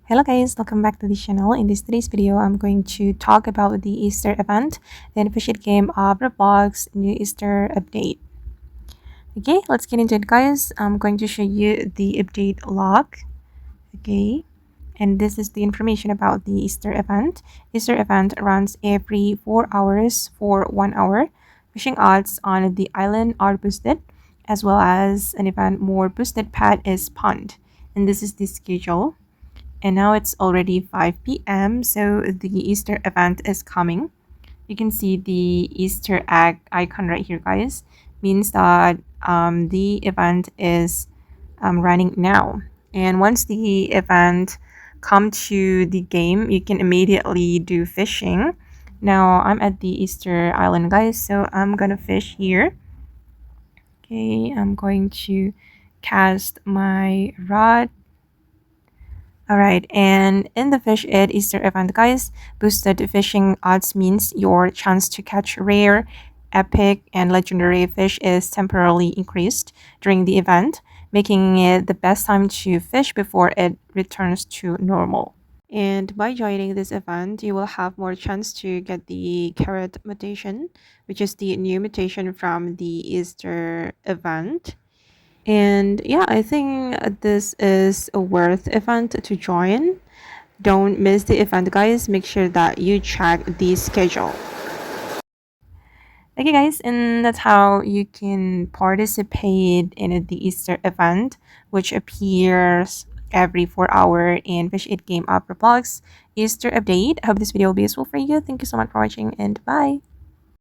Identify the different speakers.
Speaker 1: Hello guys, welcome back to the channel. In today's video, I'm going to talk about the Easter event, the official game of Roblox new Easter update. Okay, let's get into it guys. I'm going to show you the update log. Okay, and this is the information about the Easter event. Easter event runs every 4 hours for 1 hour. Fishing odds on the island are boosted, as well as an event more boosted pet is spawned. And this is the schedule. And now it's already 5 p.m. so the Easter event is coming. You can see the Easter egg icon right here guys, means that the event is running now. And once the event come to the game, you can immediately do fishing. Now I'm at the Easter island guys, so I'm gonna fish here. Okay, I'm going to cast my rod. Alright, and in the Fish It Easter event, guys, boosted fishing odds means your chance to catch rare, epic, and legendary fish is temporarily increased during the event, making it the best time to fish before it returns to normal. And by joining this event, you will have more chance to get the carrot mutation, which is the new mutation from the Easter event. And yeah, I think this is a worth event to join. Don't miss the event, guys. Make sure that you check the schedule. Okay, guys, and that's how you can participate in the Easter event, which appears every 4 hour in Fish It Game of Roblox Easter update. I hope this video will be useful for you. Thank you so much for watching, and bye.